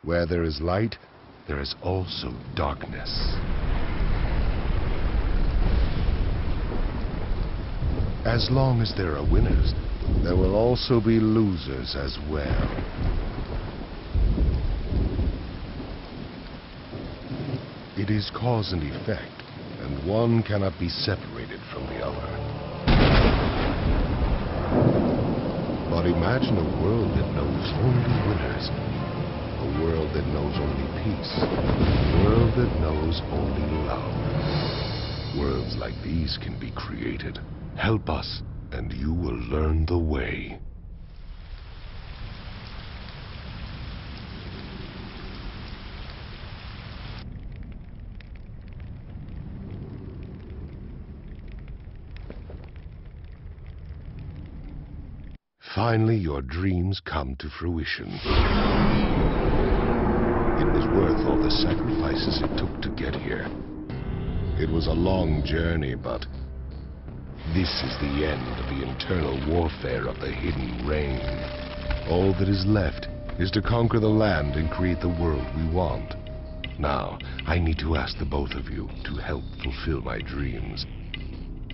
Where there is light, there is also darkness. As long as there are winners, there will also be losers as well. It is cause and effect, and one cannot be separated from the other. But imagine a world that knows only winners, a world that knows only peace, a world that knows only love. Worlds like these can be created. Help us, and you will learn the way. Finally, your dreams come to fruition. It was worth all the sacrifices it took to get here. It was a long journey, but this is the end of the internal warfare of the Hidden Reign. All that is left is to conquer the land and create the world we want. Now, I need to ask the both of you to help fulfill my dreams.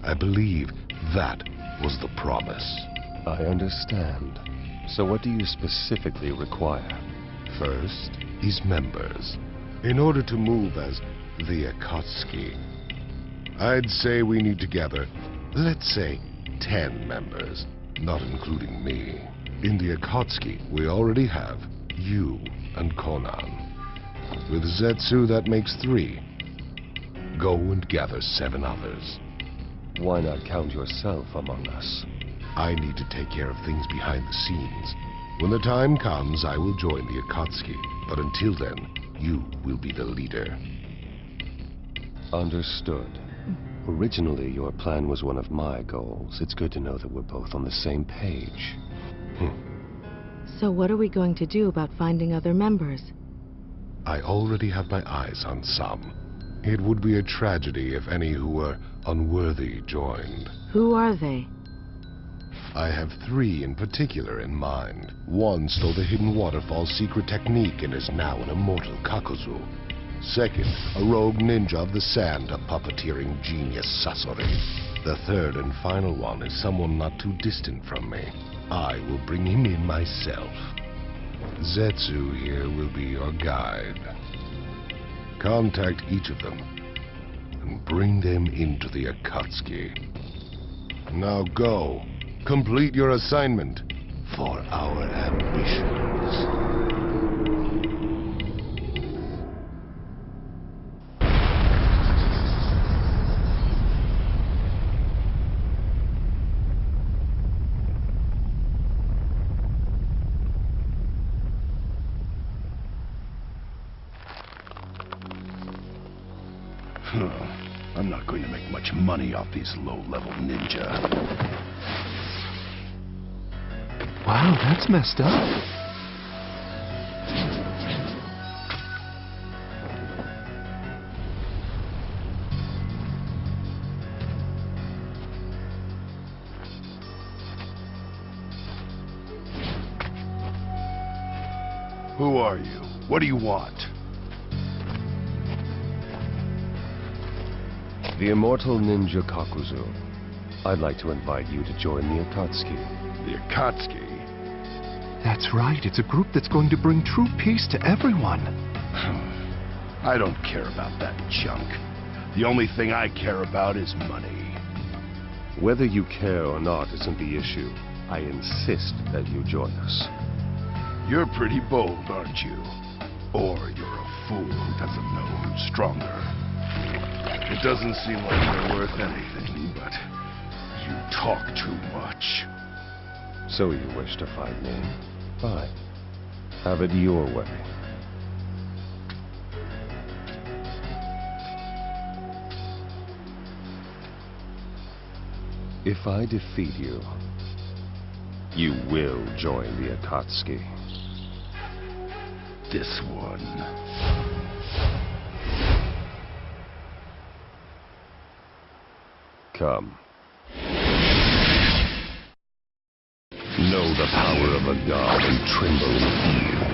I believe that was the promise. I understand. So what do you specifically require? First is members. In order to move as the Akatsuki, I'd say we need to gather, let's say, 10 members, not including me. In the Akatsuki, we already have you and Conan. With Zetsu, that makes 3. Go and gather 7 others. Why not count yourself among us? I need to take care of things behind the scenes. When the time comes, I will join the Akatsuki. But until then, you will be the leader. Understood. Originally, your plan was one of my goals. It's good to know that we're both on the same page. So what are we going to do about finding other members? I already have my eyes on some. It would be a tragedy if any who were unworthy joined. Who are they? I have 3 in particular in mind. One stole the Hidden Waterfall's secret technique and is now an immortal Kakuzu. Second, a rogue ninja of the sand, a puppeteering genius Sasori. The third and final one is someone not too distant from me. I will bring him in myself. Zetsu here will be your guide. Contact each of them and bring them into the Akatsuki. Now go. Complete your assignment for our ambitions. I'm not going to make much money off these low-level ninja. Wow, that's messed up. Who are you? What do you want? The immortal ninja Kakuzu. I'd like to invite you to join the Akatsuki. The Akatsuki? That's right, it's a group that's going to bring true peace to everyone. I don't care about that junk. The only thing I care about is money. Whether you care or not isn't the issue. I insist that you join us. You're pretty bold, aren't you? Or you're a fool who doesn't know who's stronger. It doesn't seem like you're worth anything, but you talk too much. So you wish to fight me? Fine. Have it your way. If I defeat you, you will join the Akatsuki. This one. Come. Know the power of a god and tremble in fear.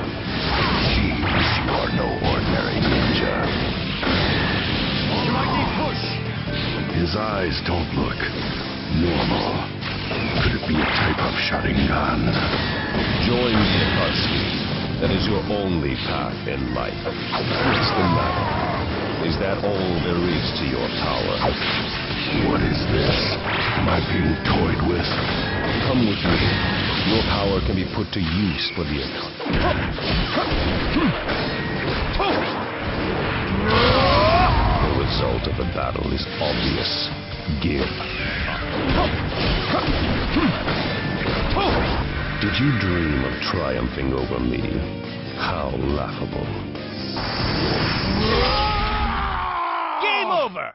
You're no ordinary ninja. You might need push. His eyes don't look normal. Could it be a type of Sharingan? Join the Akatsuki. That is your only path in life. What's the matter? Is that all there is to your power? What is this? Am I being toyed with? Come with me. Your power can be put to use for the The result of the battle is obvious. Give. Did you dream of triumphing over me? How laughable. Game over!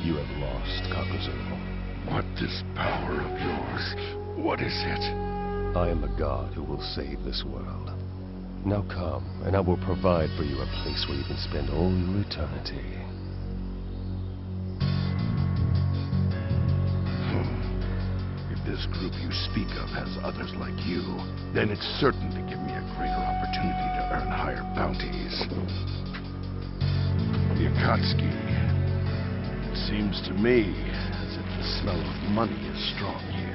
You have lost, Kakuzu. What this power of yours? What is it? I am the god who will save this world. Now come, and I will provide for you a place where you can spend all your eternity. If this group you speak of has others like you, then it's certain to give me a greater opportunity to earn higher bounties. The Akatsuki. It seems to me as if the smell of money is strong here.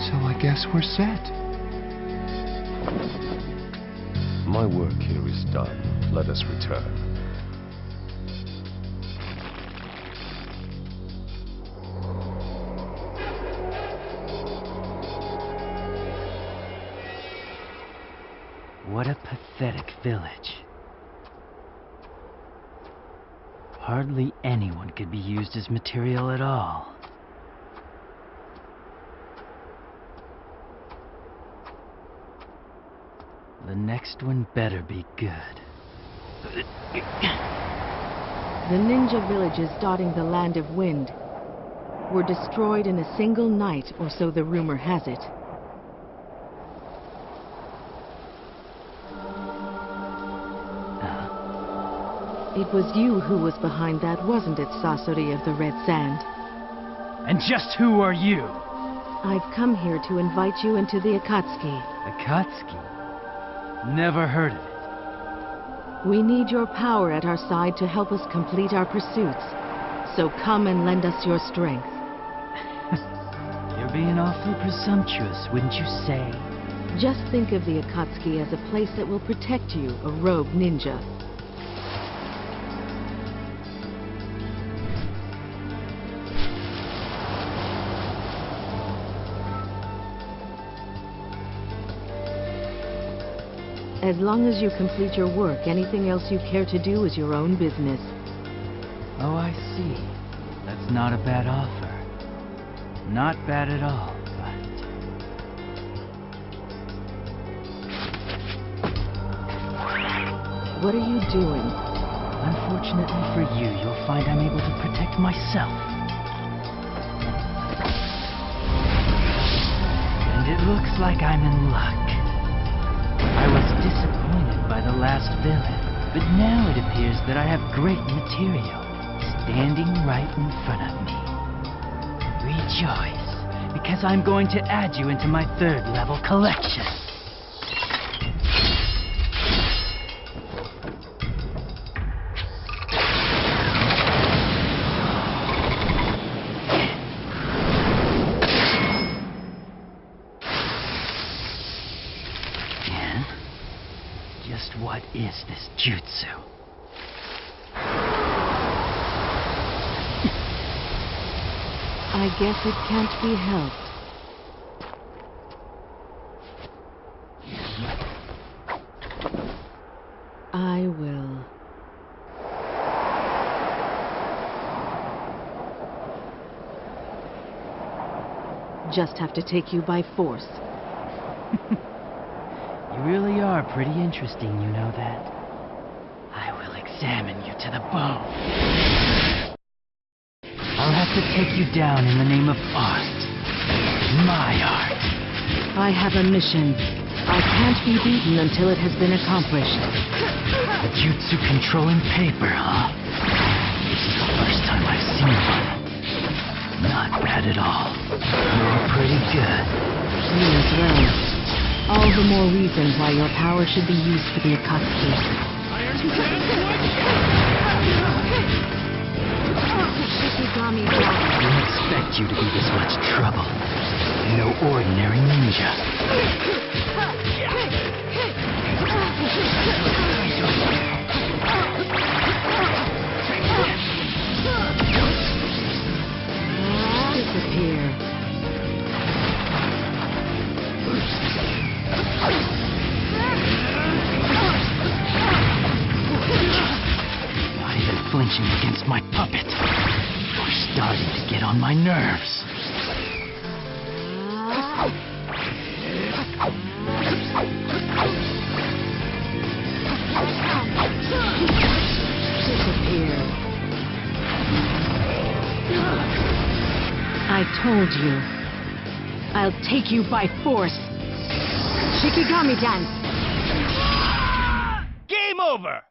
So I guess we're set. My work here is done. Let us return. What a pathetic village. Hardly anyone could be used as material at all. The next one better be good. The ninja villages dotting the Land of Wind were destroyed in a single night, or so the rumor has it. It was you who was behind that, wasn't it, Sasori of the Red Sand? And just who are you? I've come here to invite you into the Akatsuki. Akatsuki? Never heard of it. We need your power at our side to help us complete our pursuits. So come and lend us your strength. You're being awfully presumptuous, wouldn't you say? Just think of the Akatsuki as a place that will protect you, a rogue ninja. As long as you complete your work, anything else you care to do is your own business. Oh, I see. That's not a bad offer. Not bad at all, but... What are you doing? Unfortunately for you, you'll find I'm able to protect myself. And it looks like I'm in luck. I was disappointed by the last villain, but now it appears that I have great material standing right in front of me. Rejoice, because I'm going to add you into my third level collection. What is this jutsu? I guess it can't be helped. I will. Just have to take you by force. You really are pretty interesting, you know that? I will examine you to the bone. I'll have to take you down in the name of art. My art. I have a mission. I can't be beaten until it has been accomplished. A jutsu controlling paper, huh? This is the first time I've seen one. Not bad at all. You're pretty good. You as well. All the more reason why your power should be used for the Akatsuki. Shikigami I didn't expect you to be this much trouble. No ordinary ninja. Disappear. Not even flinching against my puppet. You're starting to get on my nerves. Disappear. I told you. I'll take you by force. Shikigami dance. Game over!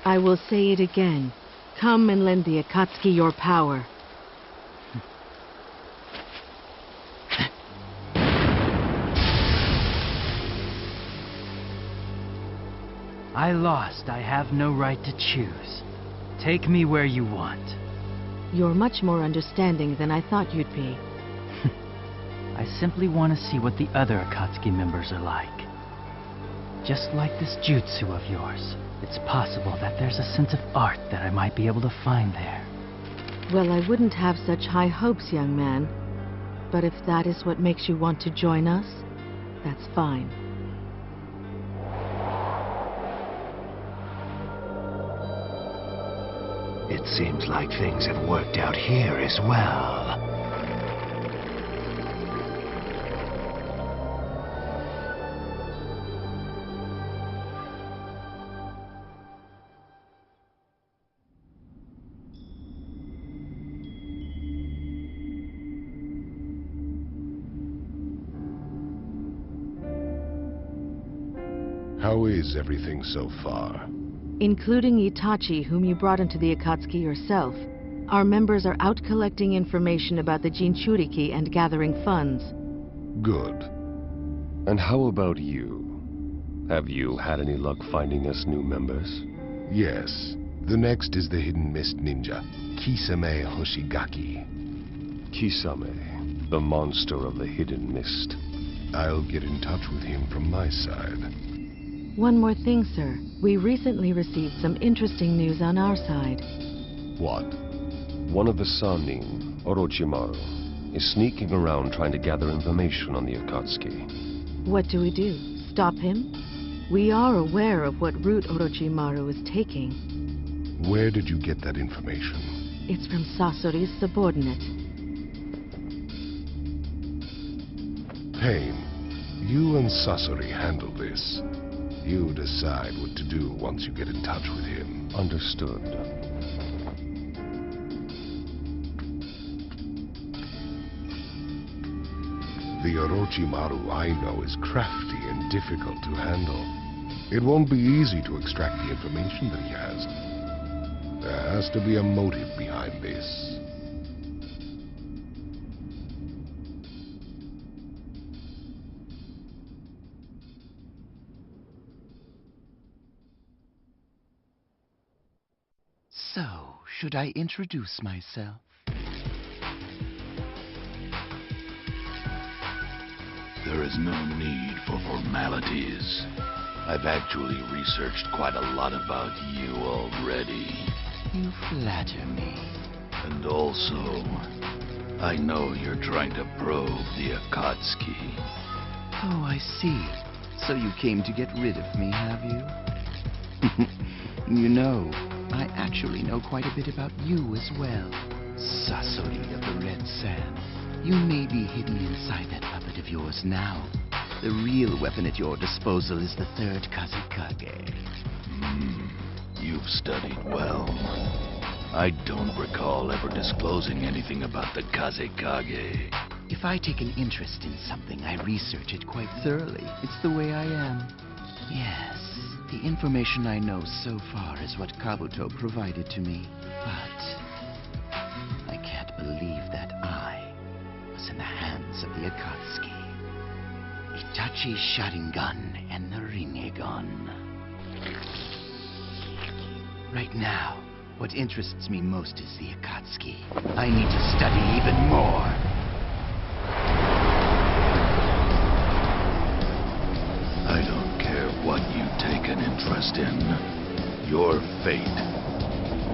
I will say it again. Come and lend the Akatsuki your power. I lost. I have no right to choose. Take me where you want. You're much more understanding than I thought you'd be. I simply want to see what the other Akatsuki members are like. Just like this jutsu of yours, it's possible that there's a sense of art that I might be able to find there. Well, I wouldn't have such high hopes, young man. But if that is what makes you want to join us, that's fine. It seems like things have worked out here as well. How is everything so far? Including Itachi, whom you brought into the Akatsuki yourself. Our members are out collecting information about the Jinchuriki and gathering funds. Good. And how about you? Have you had any luck finding us new members? Yes. The next is the Hidden Mist Ninja, Kisame Hoshigaki. Kisame, the monster of the Hidden Mist. I'll get in touch with him from my side. One more thing, sir. We recently received some interesting news on our side. What? One of the Sannin, Orochimaru, is sneaking around trying to gather information on the Akatsuki. What do we do? Stop him? We are aware of what route Orochimaru is taking. Where did you get that information? It's from Sasori's subordinate. Pain, you and Sasori handle this. You decide what to do once you get in touch with him. Understood. The Orochimaru I know is crafty and difficult to handle. It won't be easy to extract the information that he has. There has to be a motive behind this. So, should I introduce myself? There is no need for formalities. I've actually researched quite a lot about you already. You flatter me. And also, I know you're trying to probe the Akatsuki. Oh, I see. So you came to get rid of me, have you? You know, I actually know quite a bit about you as well. Sasori of the Red Sand. You may be hidden inside that puppet of yours now. The real weapon at your disposal is the third Kazekage. You've studied well. I don't recall ever disclosing anything about the Kazekage. If I take an interest in something, I research it quite thoroughly. It's the way I am. Yes, the information I know so far is what Kabuto provided to me. But I can't believe that I was in the hands of the Akatsuki. Itachi's Sharingan and the Rinnegan. Right now, what interests me most is the Akatsuki. I need to study even more. I don't care what you take an interest in. Your fate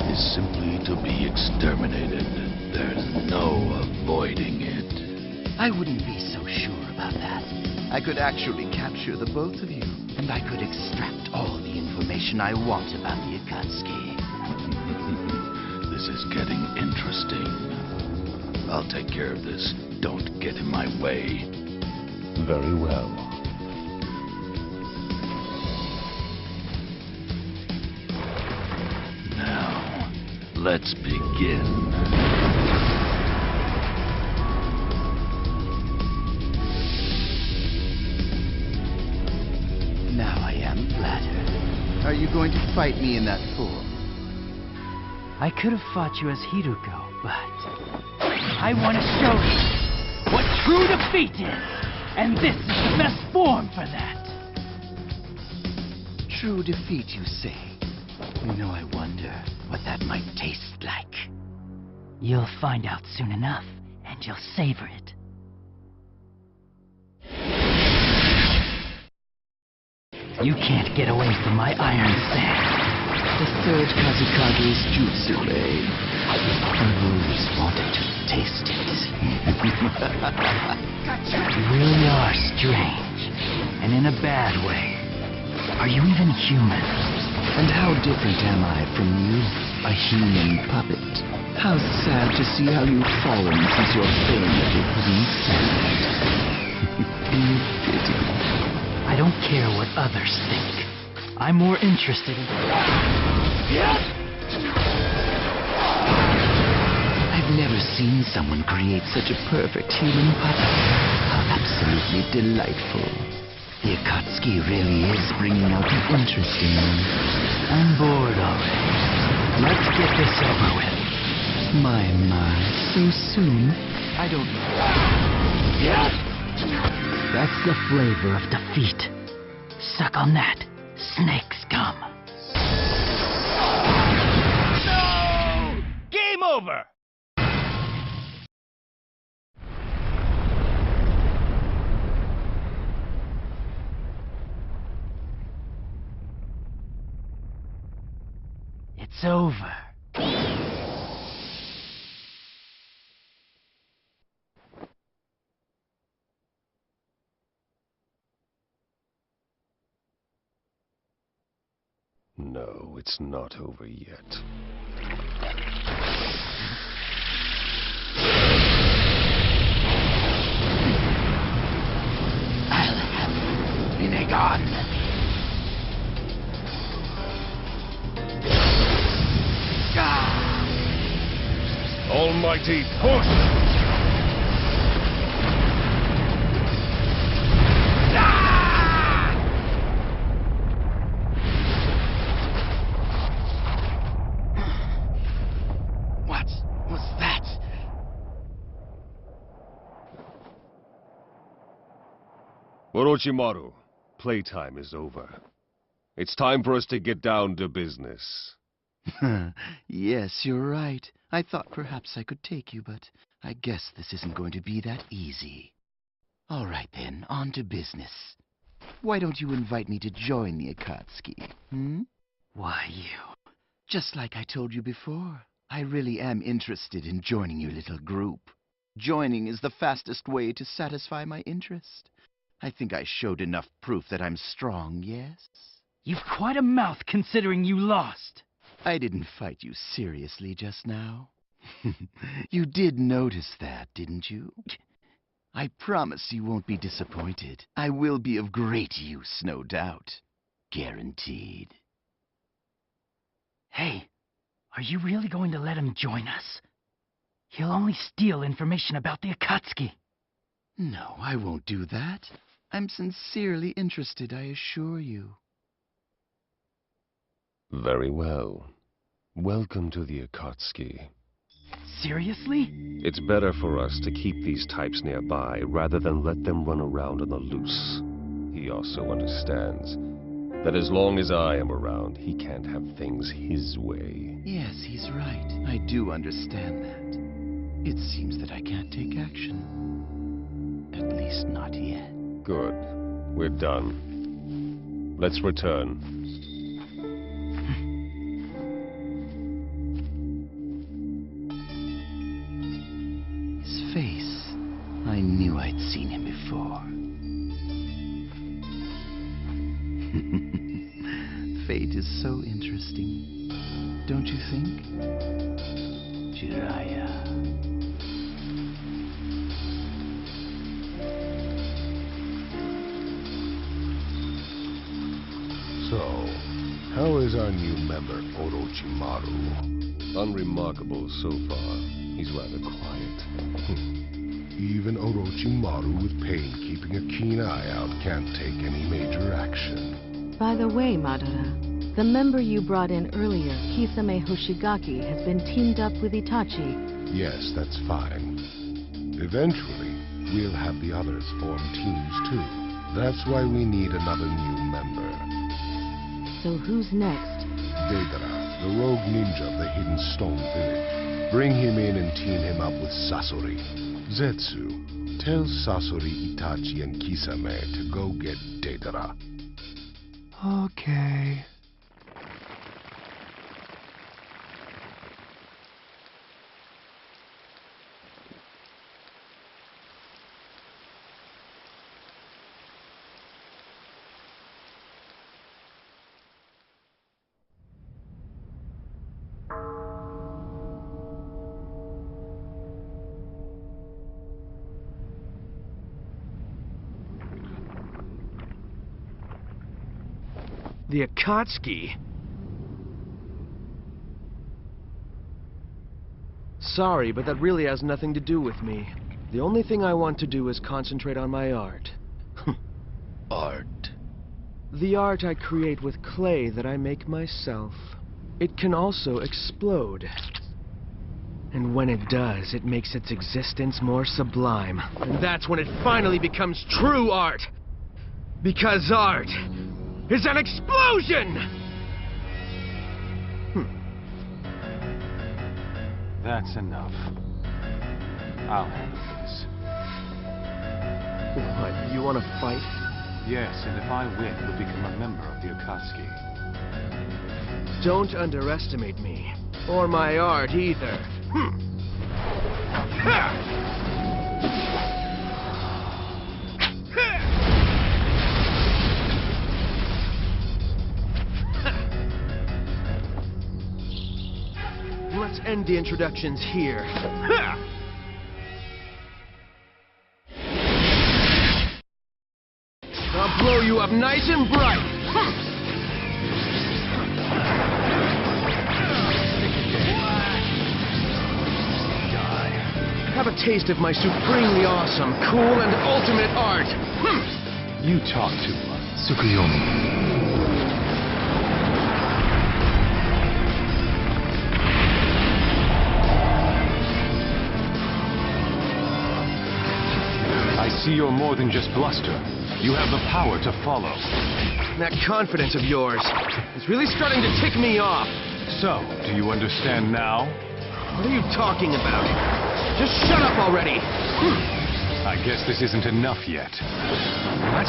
is simply to be exterminated. There's no avoiding it. I wouldn't be so sure about that. I could actually capture the both of you, and I could extract all the information I want about the Akatsuki. This is getting interesting. I'll take care of this. Don't get in my way. Very well. Now, let's begin. Now I am flattered. Are you going to fight me in that form? I could have fought you as Hiruko, but I want to show you what true defeat is, and this is the best form for that. True defeat, you say? You know, I wonder what that might taste like. You'll find out soon enough, and you'll savor it. You can't get away from my iron sand. The third Kazekage's jutsu, eh? I've always wanted to taste it. You really are strange, and in a bad way. Are you even human? And how different am I from you, a human puppet? How sad to see how you've fallen since your fame at your green sand. Pity. I don't care what others think. I'm more interested in... I've never seen someone create such a perfect human puppet. How absolutely delightful. The Akatsuki really is bringing out the interest in me. I'm bored already. Let's get this over with. My, so soon? I don't know. That's the flavor of defeat. Suck on that, snake scum. No! Game over! It's over. No, it's not over yet. I'll have Rinnegan. Almighty push! What was that? Orochimaru, playtime is over. It's time for us to get down to business. Yes, you're right. I thought perhaps I could take you, but I guess this isn't going to be that easy. All right then, on to business. Why don't you invite me to join the Akatsuki, Why you? Just like I told you before, I really am interested in joining your little group. Joining is the fastest way to satisfy my interest. I think I showed enough proof that I'm strong, yes? You've quite a mouth considering you lost. I didn't fight you seriously just now. You did notice that, didn't you? I promise you won't be disappointed. I will be of great use, no doubt. Guaranteed. Hey, are you really going to let him join us? He'll only steal information about the Akatsuki. No, I won't do that. I'm sincerely interested, I assure you. Very well. Welcome to the Akatsuki. Seriously? It's better for us to keep these types nearby rather than let them run around on the loose. He also understands that as long as I am around, he can't have things his way. Yes, he's right. I do understand that. It seems that I can't take action. At least not yet. Good. We're done. Let's return. His face. I knew I'd seen him before. Fate is so interesting. Don't you think? Jiraiya. So, how is our new member, Orochimaru? Unremarkable so far. He's rather quiet. Even Orochimaru with pain keeping a keen eye out can't take any major action. By the way, Madara, the member you brought in earlier, Kisame Hoshigaki, has been teamed up with Itachi. Yes, that's fine. Eventually, we'll have the others form teams too. That's why we need another new member. So who's next? Deidara, the rogue ninja of the Hidden Stone Village. Bring him in and team him up with Sasori. Zetsu, tell Sasori, Itachi, and Kisame to go get Deidara. Okay. The Akatsuki? Sorry, but that really has nothing to do with me. The only thing I want to do is concentrate on my art. Art. The art I create with clay that I make myself. It can also explode. And when it does, it makes its existence more sublime. And that's when it finally becomes true art! Because art is an explosion! That's enough. I'll handle this. What, you want to fight? Yes, and if I win, you'll become a member of the Akatsuki. Don't underestimate me. Or my art, either. Let's end the introductions here. I'll blow you up nice and bright. Have a taste of my supremely awesome, cool, and ultimate art. You talk too much. Tsukuyomi. I see you're more than just bluster. You have the power to follow. That confidence of yours is really starting to tick me off. So, do you understand now? What are you talking about? Just shut up already! I guess this isn't enough yet. What?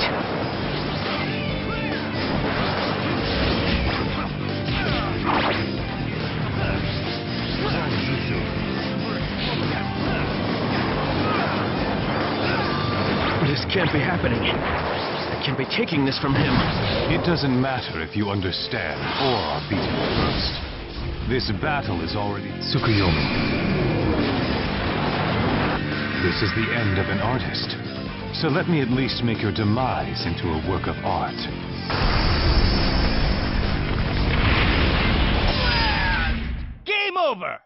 This can't be happening. I can't be taking this from him. It doesn't matter if you understand or are beaten first. This battle is already... Tsukuyomi. This is the end of an artist. So let me at least make your demise into a work of art. Game over!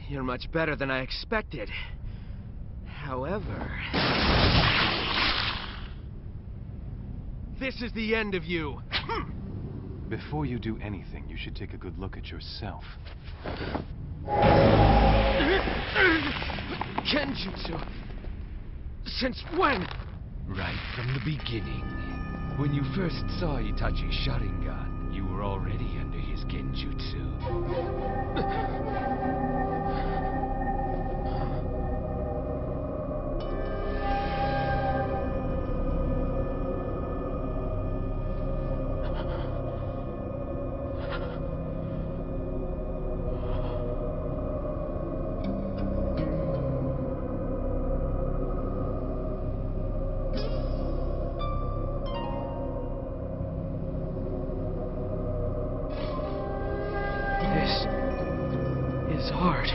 You're much better than I expected. However... this is the end of you! Before you do anything, you should take a good look at yourself. Genjutsu? Since when? Right from the beginning. When you first saw Itachi's Sharingan, you were already under his Genjutsu. This is hard.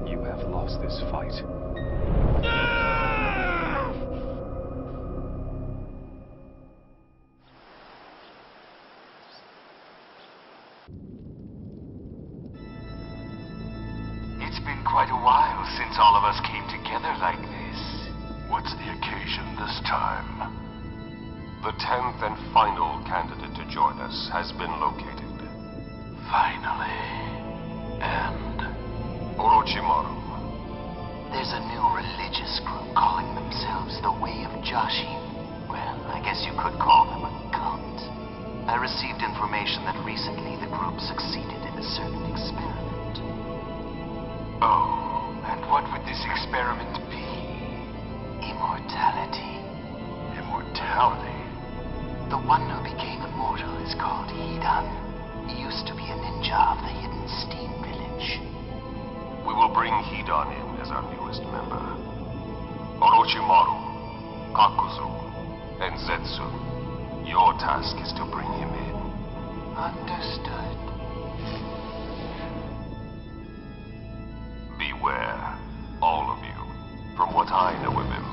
You have lost this fight. It's been quite a while since all of us came together like this. What's the occasion this time? The 10th and final candidate to join us has been located. Finally. And Orochimaru. there's a new religious group calling themselves the Way of Jashin. Well, I guess you could call them a cult. I received information that recently the group succeeded in a certain experiment. Oh, and what would this experiment be? Immortality. Immortality? The one who became immortal is called Hidan. He used to be a ninja of the hidden steam village. We will bring Hidan in as our newest member. Orochimaru, Kakuzu, and Zetsu. Your task is to bring him in. Understood. Beware, all of you. From what I know of him,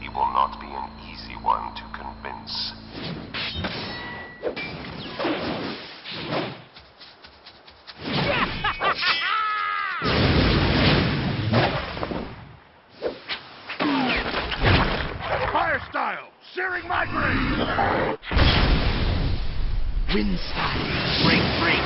he will not be an easy one to convince. Fire style! Searing my brain! Wind style. Break, break.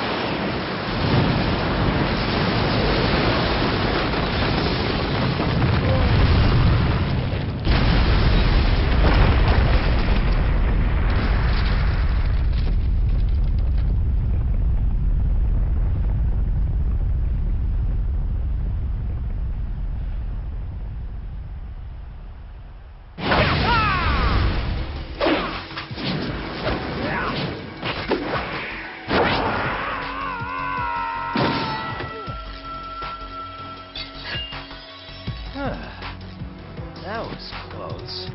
That was close.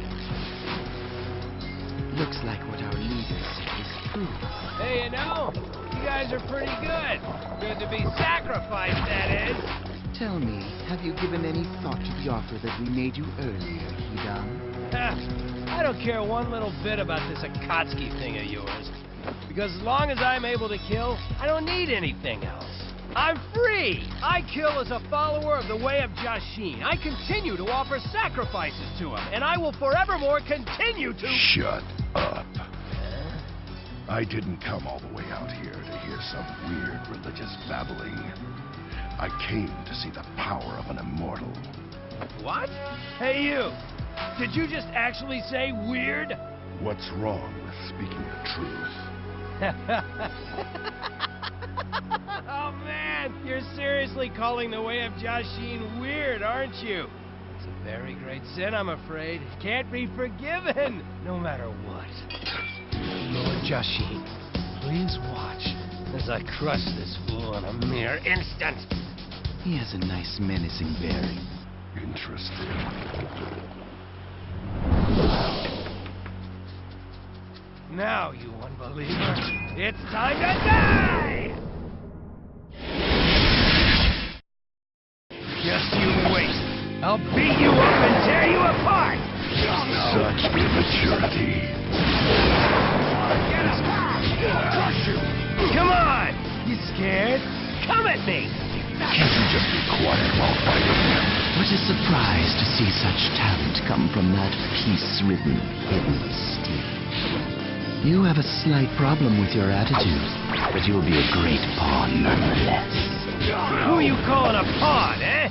Looks like what our leader said is true. Hey, you know, you guys are pretty good. Good to be sacrificed, that is. Tell me, have you given any thought to the offer that we made you earlier, Hidan? I don't care one little bit about this Akatsuki thing of yours. Because as long as I'm able to kill, I don't need anything else. I'm free! I kill as a follower of the Way of Jashin. I continue to offer sacrifices to him, and I will forevermore continue to... Shut up. I didn't come all the way out here to hear some weird religious babbling. I came to see the power of an immortal. What? Hey, you! Did you just actually say weird? What's wrong with speaking the truth? Oh man, you're seriously calling the Way of Jashin weird, aren't you? It's a very great sin, I'm afraid. It can't be forgiven, no matter what. Lord Jashin, please watch as I crush this fool in a mere instant. He has a nice menacing bearing. Interesting. Now, you unbeliever, it's time to die! Just you wait. I'll beat you up and tear you apart! Such immaturity. Come on! You scared? Come at me! Can't you just be quiet while fighting? What a surprise to see such talent come from that peace-ridden, hidden steed. You have a slight problem with your attitude, but you'll be a great pawn nonetheless. Who are you calling a pawn, eh?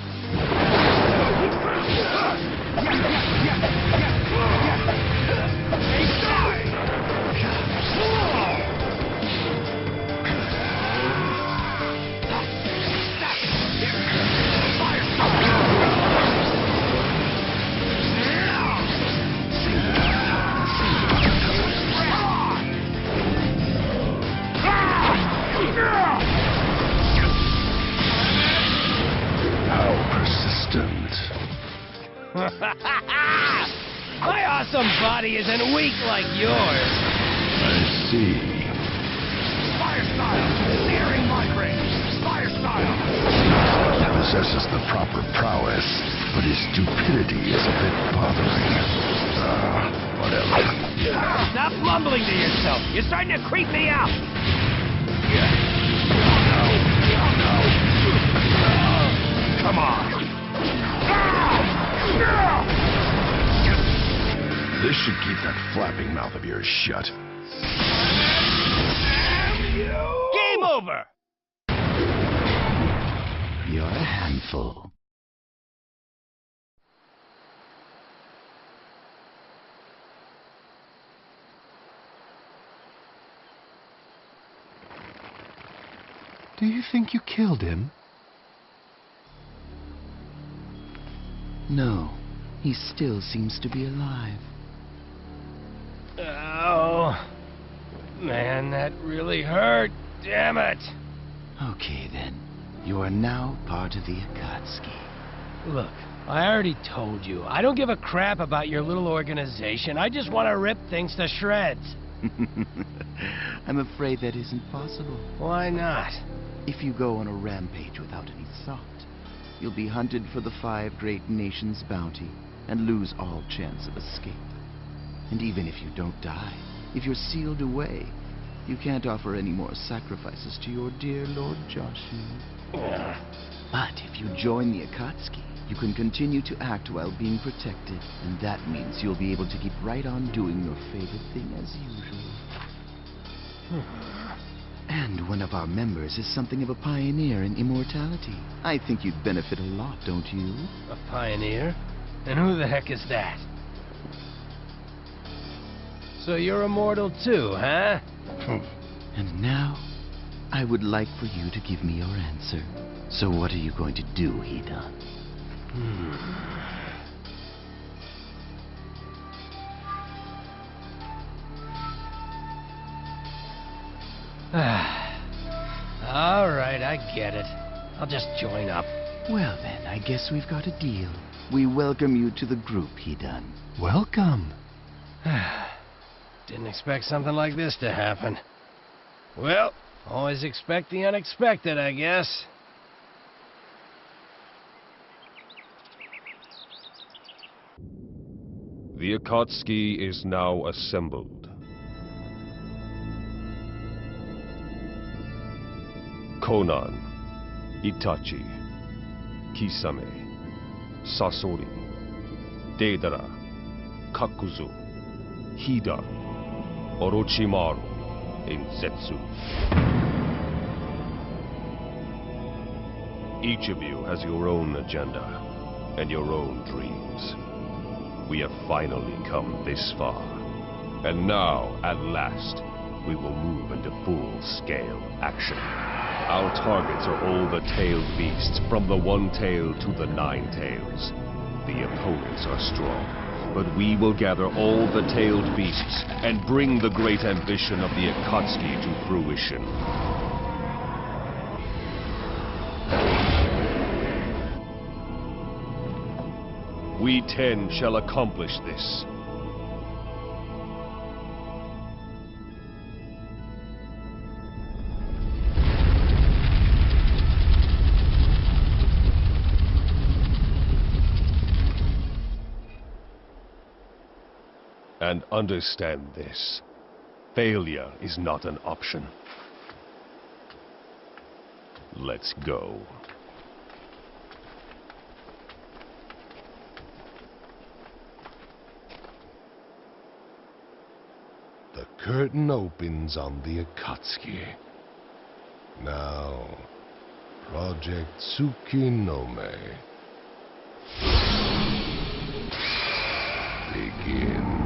How persistent. My awesome body isn't weak like yours. I see. Fire style! Searing migraine! Fire style! He possesses the proper prowess, but his stupidity is a bit bothering. Whatever. Stop mumbling to yourself. You're starting to creep me out. Come on. This should keep that flapping mouth of yours shut. Game over! You're a handful. Do you think you killed him? No, he still seems to be alive. Oh, man, that really hurt. Damn it. Okay, then. You are now part of the Akatsuki. Look, I already told you, I don't give a crap about your little organization. I just want to rip things to shreds. I'm afraid that isn't possible. Why not? If you go on a rampage without any thought, you'll be hunted for the 5 great nations' bounty and lose all chance of escape. And even if you don't die, if you're sealed away, you can't offer any more sacrifices to your dear Lord Joshi. But if you join the Akatsuki, you can continue to act while being protected, and that means you'll be able to keep right on doing your favorite thing as usual. And one of our members is something of a pioneer in immortality. I think you'd benefit a lot, don't you? A pioneer? And who the heck is that? So you're immortal too, huh? And now, I would like for you to give me your answer. So what are you going to do, Hidan? All right, I get it. I'll just join up. Well then, I guess we've got a deal. We welcome you to the group, Hidan. Welcome. Didn't expect something like this to happen. Well, always expect the unexpected, I guess. The Akatsuki is now assembled. Conan, Itachi, Kisame, Sasori, Deidara, Kakuzu, Hidan, Orochimaru, and Zetsu. Each of you has your own agenda and your own dreams. We have finally come this far. And now, at last, we will move into full-scale action. Our targets are all the tailed beasts, from the one tail to the 9 tails. The opponents are strong, but we will gather all the tailed beasts and bring the great ambition of the Akatsuki to fruition. We 10 shall accomplish this. And understand this. Failure is not an option. Let's go. The curtain opens on the Akatsuki. Now, Project Tsukinome. Begin.